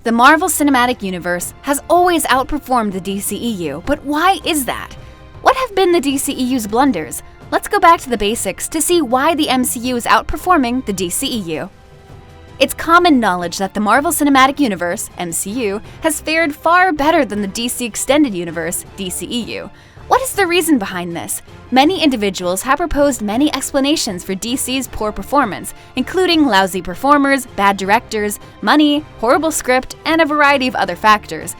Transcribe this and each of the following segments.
The Marvel Cinematic Universe has always outperformed the DCEU, but why is that? What have been the DCEU's blunders? Let's go back to the basics to see why the MCU is outperforming the DCEU. It's common knowledge that the Marvel Cinematic Universe, MCU, has fared far better than the DC Extended Universe, DCEU. What is the reason behind this? Many individuals have proposed many explanations for DC's poor performance, including lousy performers, bad directors, money, horrible script, and a variety of other factors.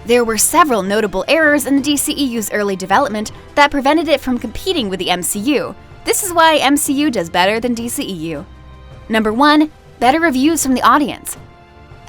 There were several notable errors in the DCEU's early development that prevented it from competing with the MCU. This is why MCU does better than DCEU. Number 1. Better reviews from the audience.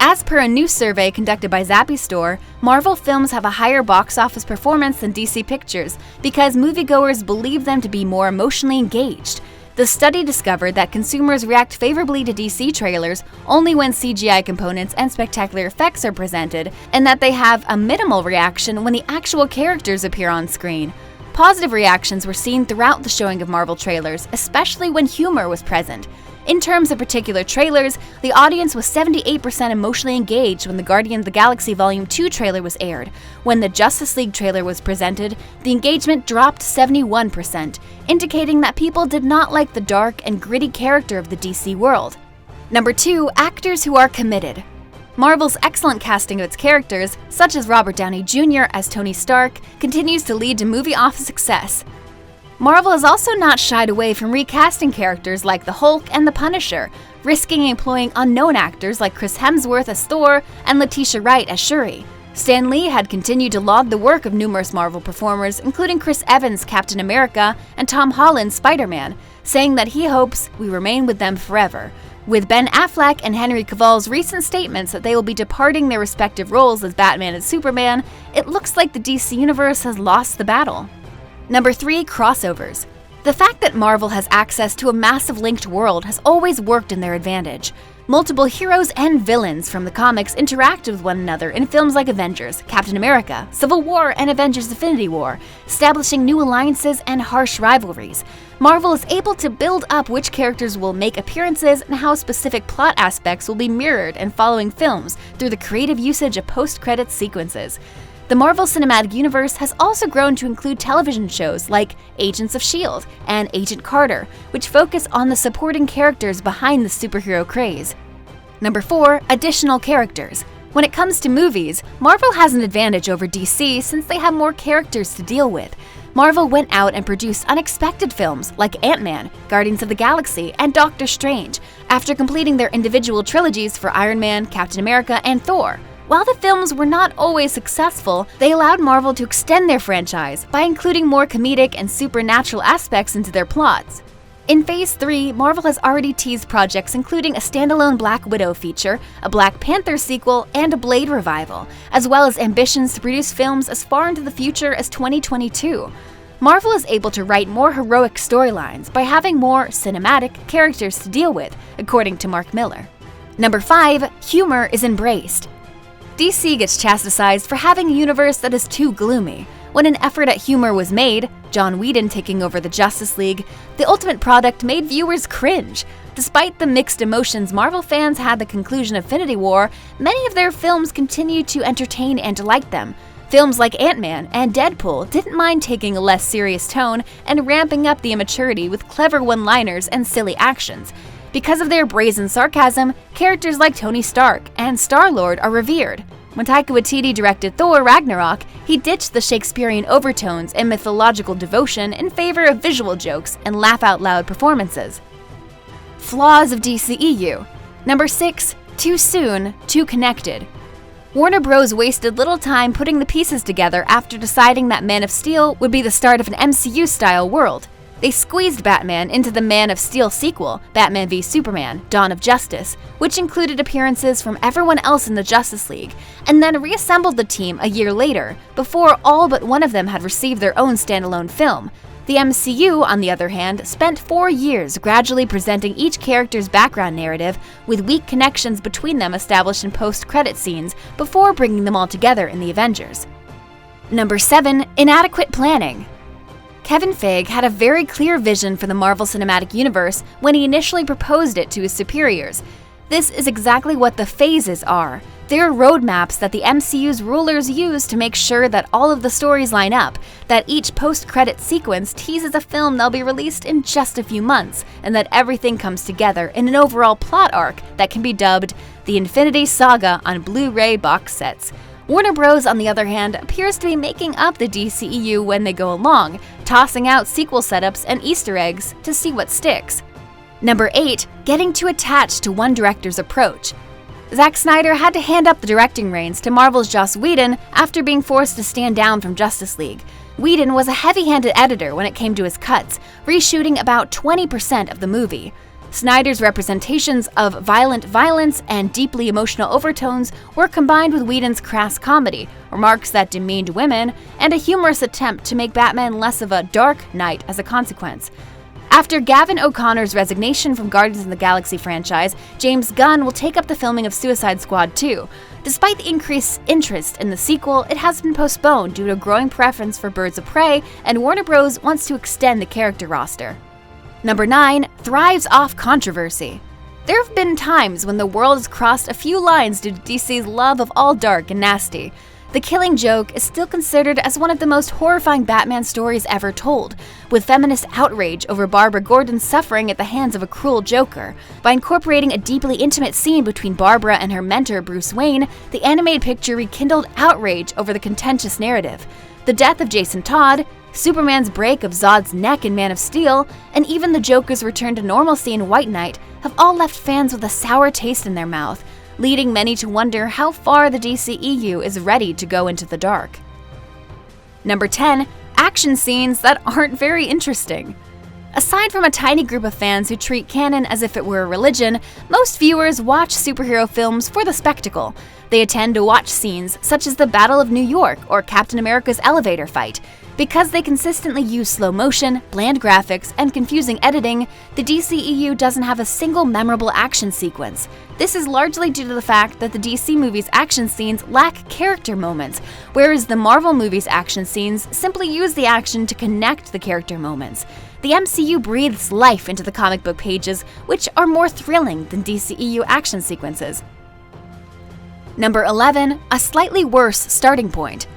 As per a new survey conducted by Zappy Store, Marvel films have a higher box office performance than DC Pictures because moviegoers believe them to be more emotionally engaged. The study discovered that consumers react favorably to DC trailers only when CGI components and spectacular effects are presented, and that they have a minimal reaction when the actual characters appear on screen. Positive reactions were seen throughout the showing of Marvel trailers, especially when humor was present. In terms of particular trailers, the audience was 78% emotionally engaged when the Guardians of the Galaxy Volume 2 trailer was aired. When the Justice League trailer was presented, the engagement dropped 71%, indicating that people did not like the dark and gritty character of the DC world. Number 2. Actors who are committed. Marvel's excellent casting of its characters, such as Robert Downey Jr. as Tony Stark, continues to lead to movie office success. Marvel has also not shied away from recasting characters like the Hulk and the Punisher, risking employing unknown actors like Chris Hemsworth as Thor and Letitia Wright as Shuri. Stan Lee had continued to laud the work of numerous Marvel performers, including Chris Evans' Captain America and Tom Holland's Spider-Man, saying that he hopes we remain with them forever. With Ben Affleck and Henry Cavill's recent statements that they will be departing their respective roles as Batman and Superman, it looks like the DC Universe has lost the battle. Number 3. Crossovers. The fact that Marvel has access to a massive linked world has always worked in their advantage. Multiple heroes and villains from the comics interact with one another in films like Avengers, Captain America, Civil War, and Avengers Infinity War, establishing new alliances and harsh rivalries. Marvel is able to build up which characters will make appearances and how specific plot aspects will be mirrored in following films through the creative usage of post-credits sequences. The Marvel Cinematic Universe has also grown to include television shows like Agents of S.H.I.E.L.D. and Agent Carter, which focus on the supporting characters behind the superhero craze. Number 4. Additional characters. When it comes to movies, Marvel has an advantage over DC since they have more characters to deal with. Marvel went out and produced unexpected films like Ant-Man, Guardians of the Galaxy, and Doctor Strange, after completing their individual trilogies for Iron Man, Captain America, and Thor. While the films were not always successful, they allowed Marvel to extend their franchise by including more comedic and supernatural aspects into their plots. In Phase 3, Marvel has already teased projects including a standalone Black Widow feature, a Black Panther sequel, and a Blade revival, as well as ambitions to produce films as far into the future as 2022. Marvel is able to write more heroic storylines by having more cinematic characters to deal with, according to Mark Miller. Number 5. Humor is embraced. DC gets chastised for having a universe that is too gloomy. When an effort at humor was made, Joss Whedon taking over the Justice League, the ultimate product made viewers cringe. Despite the mixed emotions Marvel fans had at the conclusion of Infinity War, many of their films continued to entertain and delight them. Films like Ant-Man and Deadpool didn't mind taking a less serious tone and ramping up the immaturity with clever one-liners and silly actions. Because of their brazen sarcasm, characters like Tony Stark and Star-Lord are revered. When Taika Waititi directed Thor Ragnarok, he ditched the Shakespearean overtones and mythological devotion in favor of visual jokes and laugh-out-loud performances. Flaws of DCEU. Number 6. Too soon, too connected. Warner Bros. Wasted little time putting the pieces together after deciding that Man of Steel would be the start of an MCU-style world. They squeezed Batman into the Man of Steel sequel, Batman v Superman: Dawn of Justice, which included appearances from everyone else in the Justice League, and then reassembled the team a year later, before all but one of them had received their own standalone film. The MCU, on the other hand, spent 4 years gradually presenting each character's background narrative, with weak connections between them established in post-credit scenes before bringing them all together in the Avengers. Number 7. Inadequate planning. Kevin Feige had a very clear vision for the Marvel Cinematic Universe when he initially proposed it to his superiors. This is exactly what the phases are. They're roadmaps that the MCU's rulers use to make sure that all of the stories line up, that each post-credit sequence teases a film that'll be released in just a few months, and that everything comes together in an overall plot arc that can be dubbed the Infinity Saga on Blu-ray box sets. Warner Bros., on the other hand, appears to be making up the DCEU when they go along, tossing out sequel setups and Easter eggs to see what sticks. Number 8. Getting too attached to one director's approach. Zack Snyder had to hand up the directing reins to Marvel's Joss Whedon after being forced to stand down from Justice League. Whedon was a heavy-handed editor when it came to his cuts, reshooting about 20% of the movie. Snyder's representations of violent violence and deeply emotional overtones were combined with Whedon's crass comedy, remarks that demeaned women, and a humorous attempt to make Batman less of a dark knight as a consequence. After Gavin O'Connor's resignation from Guardians of the Galaxy franchise, James Gunn will take up the filming of Suicide Squad 2. Despite the increased interest in the sequel, it has been postponed due to a growing preference for Birds of Prey, and Warner Bros. Wants to extend the character roster. Number 9. Thrives off controversy. There have been times when the world has crossed a few lines due to DC's love of all dark and nasty. The Killing Joke is still considered as one of the most horrifying Batman stories ever told, with feminist outrage over Barbara Gordon's suffering at the hands of a cruel Joker. By incorporating a deeply intimate scene between Barbara and her mentor Bruce Wayne, the animated picture rekindled outrage over the contentious narrative. The death of Jason Todd, Superman's break of Zod's neck in Man of Steel, and even the Joker's return to normalcy in White Knight have all left fans with a sour taste in their mouth, leading many to wonder how far the DCEU is ready to go into the dark. Number 10. Action scenes that aren't very interesting. Aside from a tiny group of fans who treat canon as if it were a religion, most viewers watch superhero films for the spectacle. They attend to watch scenes such as the Battle of New York or Captain America's elevator fight. Because they consistently use slow motion, bland graphics, and confusing editing, the DCEU doesn't have a single memorable action sequence. This is largely due to the fact that the DC movies' action scenes lack character moments, whereas the Marvel movies' action scenes simply use the action to connect the character moments. The MCU breathes life into the comic book pages, which are more thrilling than DCEU action sequences. Number 11. A slightly worse starting point.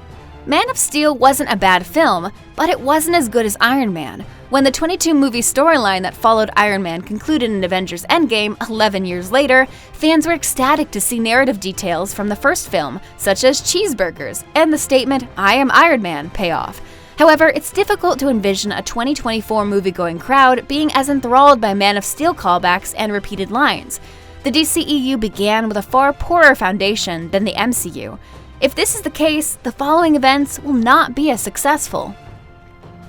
Man of Steel wasn't a bad film, but it wasn't as good as Iron Man. When the 22-movie storyline that followed Iron Man concluded in Avengers Endgame 11 years later, fans were ecstatic to see narrative details from the first film, such as cheeseburgers and the statement, "I am Iron Man," pay off. However, it's difficult to envision a 2024 movie-going crowd being as enthralled by Man of Steel callbacks and repeated lines. The DCEU began with a far poorer foundation than the MCU. If this is the case, the following events will not be as successful.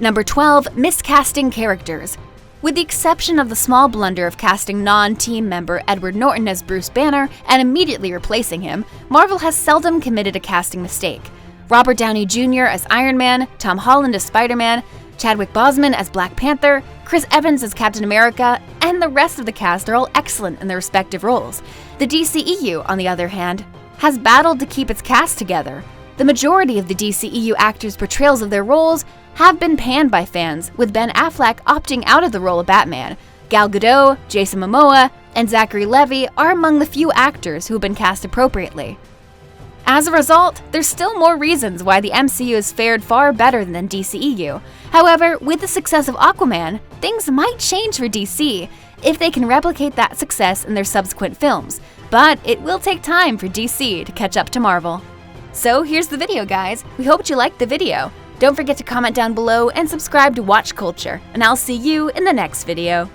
Number 12. Miscasting characters. With the exception of the small blunder of casting non-team member Edward Norton as Bruce Banner and immediately replacing him, Marvel has seldom committed a casting mistake. Robert Downey Jr. as Iron Man, Tom Holland as Spider-Man, Chadwick Boseman as Black Panther, Chris Evans as Captain America, and the rest of the cast are all excellent in their respective roles. The DCEU, on the other hand, has battled to keep its cast together. The majority of the DCEU actors' portrayals of their roles have been panned by fans, with Ben Affleck opting out of the role of Batman. Gal Gadot, Jason Momoa, and Zachary Levi are among the few actors who have been cast appropriately. As a result, there's still more reasons why the MCU has fared far better than DCEU. However, with the success of Aquaman, things might change for DC if they can replicate that success in their subsequent films. But it will take time for DC to catch up to Marvel. So here's the video, guys. We hope you liked the video. Don't forget to comment down below and subscribe to Watch Culture, and I'll see you in the next video.